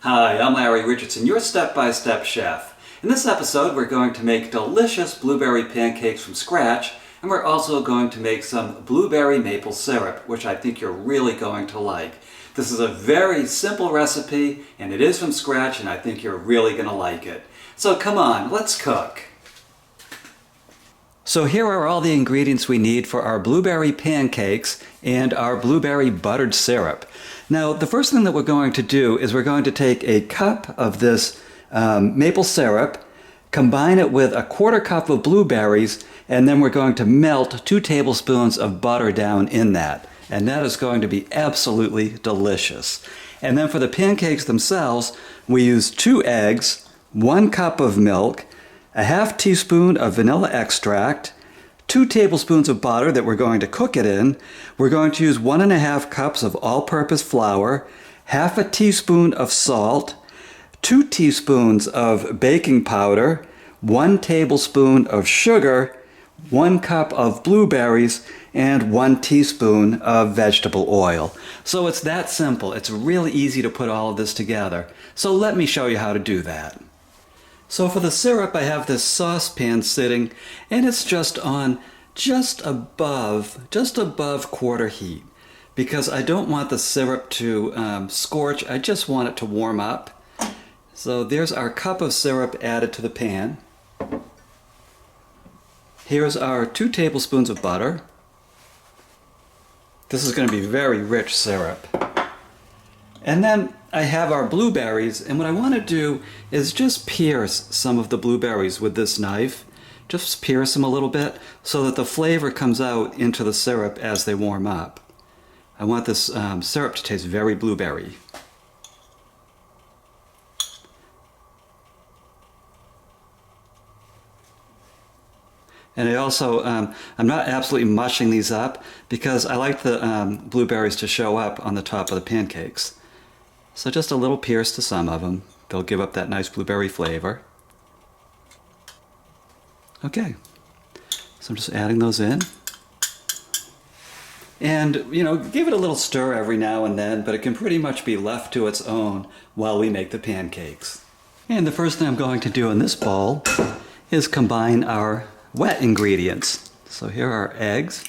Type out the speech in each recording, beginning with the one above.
Hi, I'm Larry Richardson, your step-by-step chef. In this episode, we're going to make delicious blueberry pancakes from scratch, and we're also going to make some blueberry maple syrup, which I think you're really going to like. This is a very simple recipe, and it is from scratch, and I think you're really going to like it. So come on, let's cook. So here are all the ingredients we need for our blueberry pancakes and our blueberry buttered syrup. Now, the first thing that we're going to do is we're going to take a cup of this maple syrup, combine it with a quarter cup of blueberries, and then we're going to melt 2 tablespoons of butter down in that. And that is going to be absolutely delicious. And then for the pancakes themselves, we use 2 eggs, 1 cup of milk, a half teaspoon of vanilla extract, 2 tablespoons of butter that we're going to cook it in. We're going to use 1½ cups of all-purpose flour, half a teaspoon of salt, 2 teaspoons of baking powder, 1 tablespoon of sugar, 1 cup of blueberries, and 1 teaspoon of vegetable oil. So it's that simple. It's really easy to put all of this together. So let me show you how to do that. So for the syrup, I have this saucepan sitting, and it's just above quarter heat, because I don't want the syrup to scorch. I just want it to warm up. So there's our cup of syrup added to the pan. Here's our 2 tablespoons of butter. This is going to be very rich syrup. And then I have our blueberries, and what I want to do is just pierce some of the blueberries with this knife. Just pierce them a little bit so that the flavor comes out into the syrup as they warm up. I want this syrup to taste very blueberry. And I also, I'm not absolutely mushing these up because I like the blueberries to show up on the top of the pancakes. So just a little pierce to some of them. They'll give up that nice blueberry flavor. Okay, so I'm just adding those in. And, give it a little stir every now and then, but it can pretty much be left to its own while we make the pancakes. And the first thing I'm going to do in this bowl is combine our wet ingredients. So here are our eggs.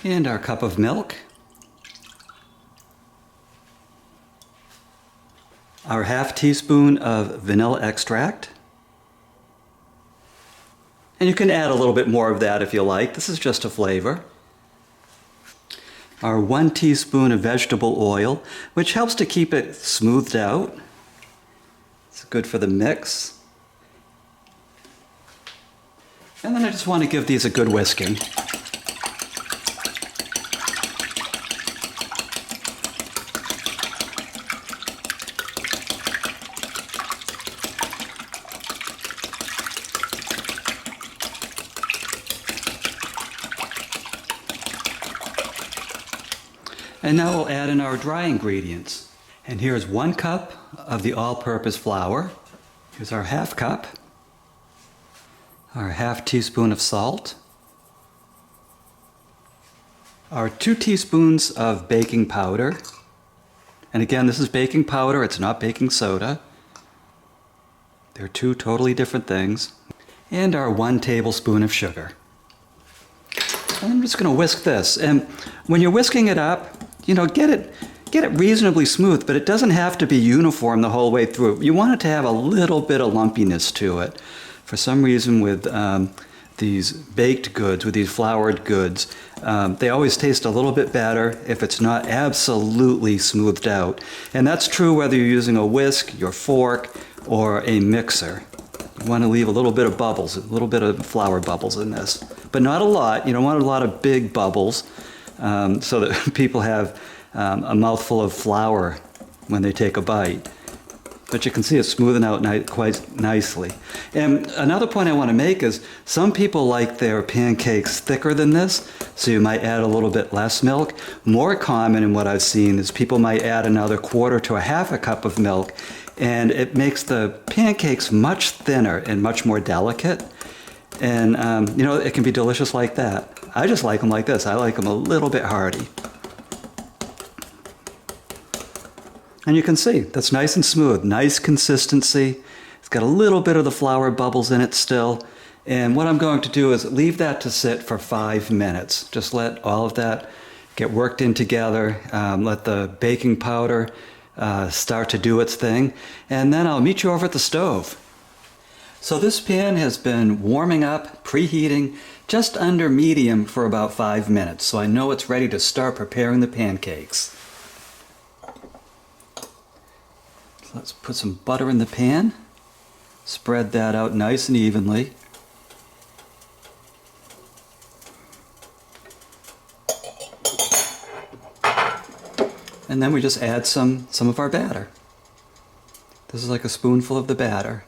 And our cup of milk. Our half teaspoon of vanilla extract. And you can add a little bit more of that if you like. This is just a flavor. Our 1 teaspoon of vegetable oil, which helps to keep it smoothed out. It's good for the mix. And then I just want to give these a good whisking. And now we'll add in our dry ingredients. And here's 1 cup of the all-purpose flour. Here's our half cup. Our half teaspoon of salt. Our 2 teaspoons of baking powder. And again, this is baking powder, it's not baking soda. They're 2 totally different things. And our 1 tablespoon of sugar. And I'm just going to whisk this. And when you're whisking it up, get it reasonably smooth, but it doesn't have to be uniform the whole way through. You want it to have a little bit of lumpiness to it. For some reason with these baked goods, with these floured goods, they always taste a little bit better if it's not absolutely smoothed out. And that's true whether you're using a whisk, your fork, or a mixer. You want to leave a little bit of bubbles, a little bit of flour bubbles in this. But not a lot. You don't want a lot of big bubbles. So that people have a mouthful of flour when they take a bite. But you can see it's smoothing out quite nicely. And another point I want to make is some people like their pancakes thicker than this, so you might add a little bit less milk. More common in what I've seen is people might add another 1/4 to a 1/2 cup of milk, and it makes the pancakes much thinner and much more delicate. And you know, it can be delicious like that. I just like them like this. I like them a little bit hearty. And you can see, that's nice and smooth, nice consistency. It's got a little bit of the flour bubbles in it still. And what I'm going to do is leave that to sit for 5 minutes. Just let all of that get worked in together. Let the baking powder start to do its thing. And then I'll meet you over at the stove. So this pan has been warming up, preheating, just under medium for about 5 minutes. So I know it's ready to start preparing the pancakes. So let's put some butter in the pan. Spread that out nice and evenly. And then we just add some of our batter. This is like a spoonful of the batter.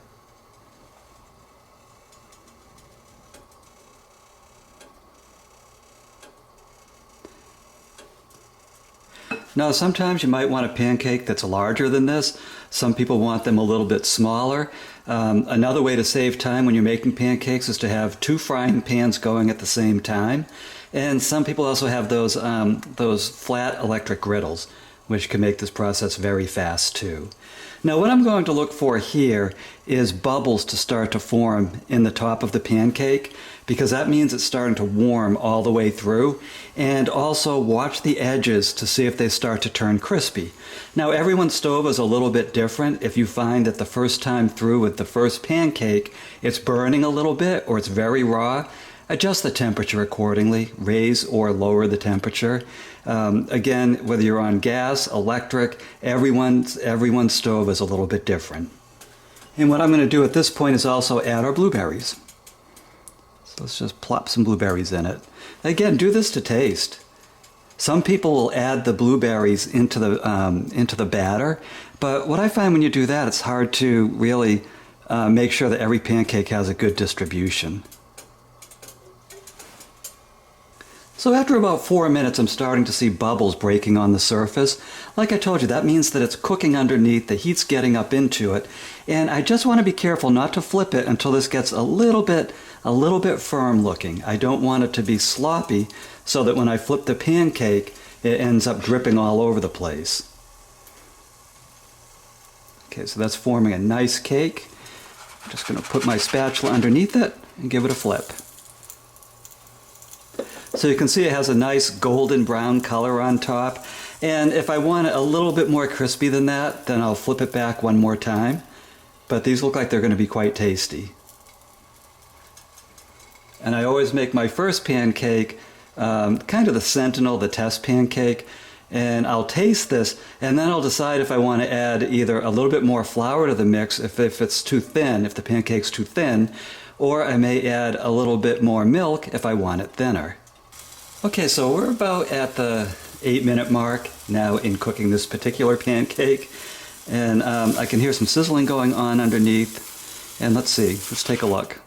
Now sometimes you might want a pancake that's larger than this. Some people want them a little bit smaller. Another way to save time when you're making pancakes is to have 2 frying pans going at the same time. And some people also have those flat electric griddles, which can make this process very fast too. Now what I'm going to look for here is bubbles to start to form in the top of the pancake, because that means it's starting to warm all the way through. And also watch the edges to see if they start to turn crispy. Now everyone's stove is a little bit different. If you find that the first time through with the first pancake it's burning a little bit or it's very raw, adjust the temperature accordingly, raise or lower the temperature. Again, whether you're on gas, electric, everyone's stove is a little bit different. And what I'm going to do at this point is also add our blueberries. So let's just plop some blueberries in it. Again, do this to taste. Some people will add the blueberries into the batter, but what I find when you do that, it's hard to really make sure that every pancake has a good distribution. So after about 4 minutes, I'm starting to see bubbles breaking on the surface. Like I told you, that means that it's cooking underneath, the heat's getting up into it, and I just want to be careful not to flip it until this gets a little bit firm looking. I don't want it to be sloppy so that when I flip the pancake, it ends up dripping all over the place. Okay, so that's forming a nice cake. I'm just going to put my spatula underneath it and give it a flip. So you can see it has a nice golden brown color on top. And if I want it a little bit more crispy than that, then I'll flip it back one more time. But these look like they're going to be quite tasty. And I always make my first pancake kind of the sentinel, the test pancake. And I'll taste this, and then I'll decide if I want to add either a little bit more flour to the mix if it's too thin, if the pancake's too thin, or I may add a little bit more milk if I want it thinner. Okay, so we're about at the 8-minute mark now in cooking this particular pancake, and I can hear some sizzling going on underneath. And let's see, let's take a look.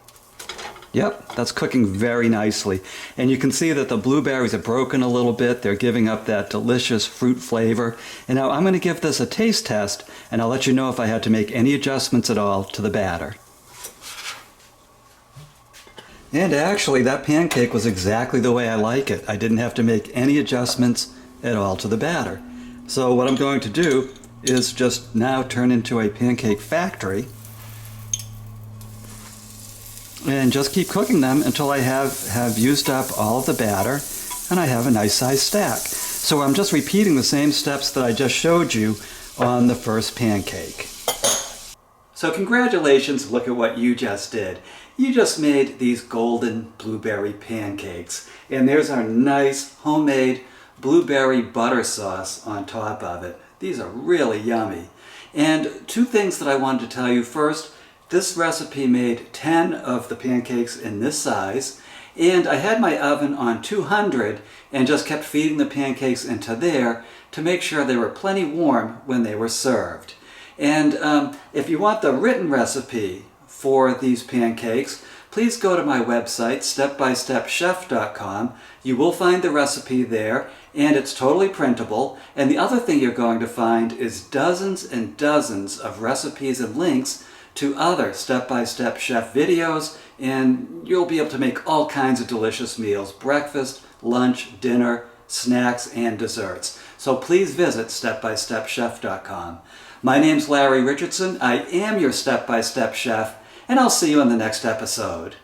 Yep, that's cooking very nicely. And you can see that the blueberries are broken a little bit. They're giving up that delicious fruit flavor. And now I'm going to give this a taste test, and I'll let you know if I had to make any adjustments at all to the batter. And actually, that pancake was exactly the way I like it. I didn't have to make any adjustments at all to the batter. So what I'm going to do is just now turn into a pancake factory and just keep cooking them until I have used up all of the batter and I have a nice size stack. So I'm just repeating the same steps that I just showed you on the first pancake. So congratulations, look at what you just did. You just made these golden blueberry pancakes. And there's our nice homemade blueberry butter sauce on top of it. These are really yummy. And 2 things that I wanted to tell you. First, this recipe made 10 of the pancakes in this size. And I had my oven on 200 and just kept feeding the pancakes into there to make sure they were plenty warm when they were served. And if you want the written recipe for these pancakes, please go to my website, stepbystepchef.com. You will find the recipe there, and it's totally printable. And the other thing you're going to find is dozens and dozens of recipes and links to other step-by-step chef videos, and you'll be able to make all kinds of delicious meals: breakfast, lunch, dinner, snacks, and desserts. So please visit stepbystepchef.com. My name's Larry Richardson. I am your step-by-step chef, and I'll see you in the next episode.